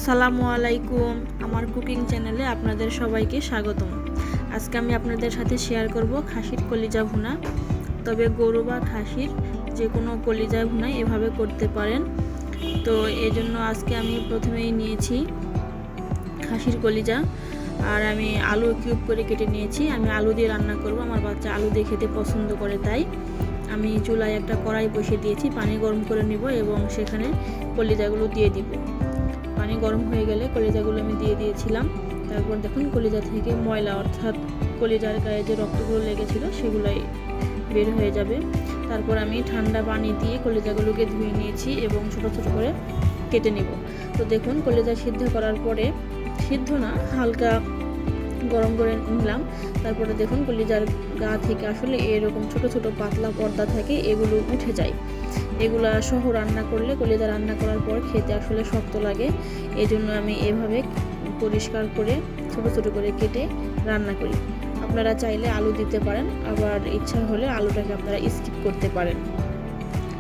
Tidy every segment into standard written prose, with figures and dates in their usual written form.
আসসালামু আলাইকুম। আমার কুকিং চ্যানেলে আপনাদের সবাইকে স্বাগতম। আজকে আমি আপনাদের সাথে শেয়ার করব খাসির কলিজা ভুনা। তবে গরু বা খাসির যে কোনো কলিজা ভুনা এভাবে করতে পারেন। তো এই জন্য আজকে আমি প্রথমেই নিয়েছি খাসির কলিজা, আর আমি আলু কিউব করে কেটে নিয়েছি। আমি আলু দিয়ে রান্না করব, আমার বাচ্চা আলু দিয়ে খেতে পছন্দ করে, তাই আমি চুলায় একটা কড়াই বসিয়ে দিয়েছি। পানি গরম করে নিব এবং সেখানে কলিজাগুলো দিয়ে দিব। পানি গরম হয়ে গেলে কলিজাগুলো আমি দিয়ে দিয়েছিলাম। তারপর দেখুন কলিজা থেকে ময়লা, অর্থাৎ কলিজার গায়ে যে রক্তগুলো লেগেছিল সেগুলোই বের হয়ে যাবে। তারপর আমি ঠান্ডা পানি দিয়ে কলিজাগুলোকে ধুয়ে নিয়েছি এবং ছোট ছোট করে কেটে নেব। তো দেখুন কলিজা সিদ্ধ করার পরে, সিদ্ধ না, হালকা গরম করে নিলাম। তারপরে দেখুন কলিজার গা থেকে আসলে এরকম ছোট ছোট পাতলা পর্দা থাকে, এগুলো উঠে যায়। এগুলা সহ রান্না করলে, কলিজা রান্না করার পর খেতে আসলে শক্ত লাগে। এই জন্য আমি এভাবে পরিষ্কার করে ছোট ছোট করে কেটে রান্না করি। আপনারা চাইলে আলু দিতে পারেন, আবার ইচ্ছা হলে আলুটাকে আপনারা স্কিপ করতে পারেন।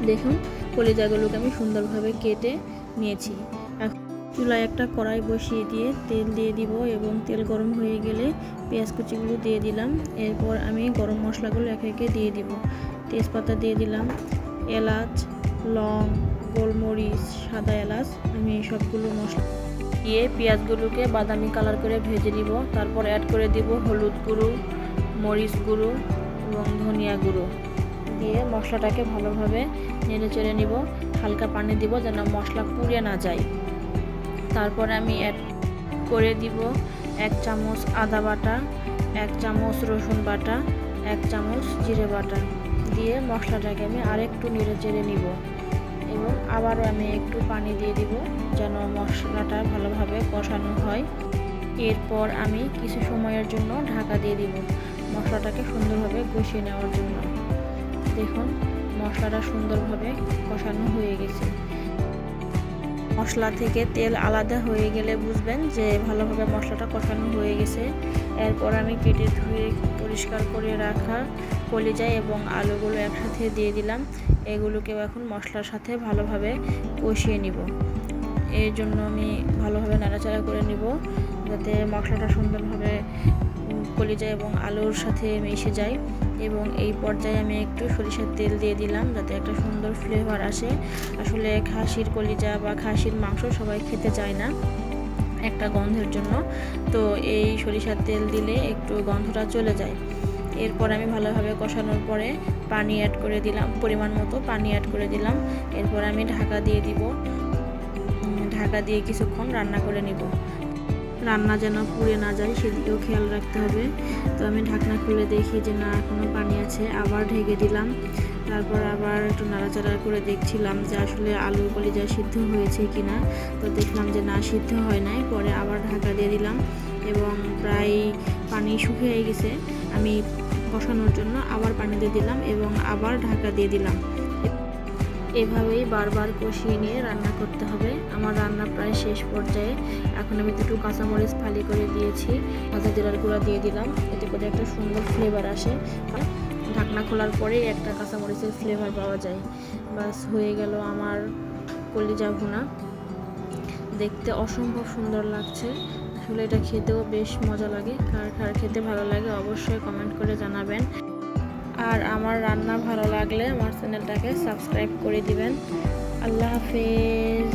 দেখুন কলিজাগুলোকে আমি সুন্দরভাবে কেটে নিয়েছি। চুলায় একটা কড়াই বসিয়ে দিয়ে তেল দিয়ে দিব এবং তেল গরম হয়ে গেলে পেঁয়াজ কুচিগুলো দিয়ে দিলাম। এরপর আমি গরম মশলাগুলো একে একে দিয়ে দিব। তেজপাতা দিয়ে দিলাম, এলাচ, লং, গোলমরিচ, সাদা এলাচ, আমি সবগুলো মশলা দিয়ে পেঁয়াজগুলোকে বাদামি কালার করে ভেজে নিব। তারপর অ্যাড করে দিব হলুদ গুঁড়ো, মরিচ গুঁড়ো এবং ধনিয়া গুঁড়ো দিয়ে মশলাটাকে ভালোভাবে নেড়ে চেড়ে নিব। হালকা পানি দিব যেন মশলা পুড়ে না যায়। তারপর আমি অ্যাড করে দিব 1 চামচ আদা বাটা, 1 চামচ রসুন বাটা, 1 চামচ জিরে বাটা দিয়ে মশলাটাকে আমি আরেকটু নেড়ে চেড়ে নিব এবং আবারও আমি একটু পানি দিয়ে দিব যেন মশলাটা ভালোভাবে কষানো হয়। এরপর আমি কিছু সময়ের জন্য ঢাকা দিয়ে দিব মশলাটাকে সুন্দরভাবে কষিয়ে নেওয়ার জন্য। দেখুন মশলাটা সুন্দরভাবে কষানো হয়ে গেছে। মশলা থেকে তেল আলাদা হয়ে গেলে বুঝবেন যে ভালোভাবে মশলাটা কষানো হয়ে গেছে। এরপর আমি কেটে ধুয়ে পরিষ্কার করে রাখা কলিজা এবং আলুগুলো একসাথে দিয়ে দিলাম। এগুলোকেও এখন মশলার সাথে ভালোভাবে কষিয়ে নিব। এর জন্য আমি ভালোভাবে নাড়াচাড়া করে নিব যাতে মশলাটা সুন্দরভাবে কলিজা এবং আলুর সাথে মিশে যায়। এবং এই পর্যায়ে আমি একটু সরিষার তেল দিয়ে দিলাম যাতে একটা সুন্দর ফ্লেভার আসে। আসলে খাসির কলিজা বা খাসির মাংস সবাই খেতে চায় না একটা গন্ধের জন্য, তো এই সরিষার তেল দিলে একটু গন্ধটা চলে যায়। এরপর আমি ভালোভাবে কষানোর পরে পানি অ্যাড করে দিলাম, পরিমাণ মতো পানি অ্যাড করে দিলাম। এরপর আমি ঢাকা দিয়ে দিব। ঢাকা দিয়ে কিছুক্ষণ রান্না করে নিব। রান্না যেন পুড়ে না যায় সেদিকেও খেয়াল রাখতে হবে। তো আমি ঢাকনা খুলে দেখি যে না, এখনও পানি আছে, আবার ঢেকে দিলাম। তারপর আবার একটু নাড়াচাড়া করে দেখছিলাম যে আসলে আলু কলিজা সিদ্ধ হয়েছে কিনা। তো দেখলাম যে না, সিদ্ধ হয় নাই। পরে আবার ঢাকা দিয়ে দিলাম এবং প্রায় পানি শুকিয়ে গেছে। আমি কষানোর জন্য আবার পানি দিয়ে দিলাম এবং আবার ঢাকা দিয়ে দিলাম। এভাবেই বারবার কষিয়ে নিয়ে রান্না করতে হবে। আমার রান্না প্রায় শেষ পর্যায়ে। এখন আমি দুটো কাঁচামরিচ ফালি করে দিয়েছি, ভাজা জিরার গুঁড়া দিয়ে দিলাম, এতে করে একটা সুন্দর ফ্লেভার আসে। ঢাকনা খোলার পরেই একটা কাঁচামরিচের ফ্লেভার পাওয়া যায়। বাস হয়ে গেল আমার কলিজা ভুনা। দেখতে অসম্ভব সুন্দর লাগছে। আসলে এটা খেতেও বেশ মজা লাগে। কার কার খেতে ভালো লাগে অবশ্যই কমেন্ট করে জানাবেন। আর আমার রান্না ভালো লাগলে আমার চ্যানেলটাকে সাবস্ক্রাইব করে দিবেন। আল্লাহ হাফেজ।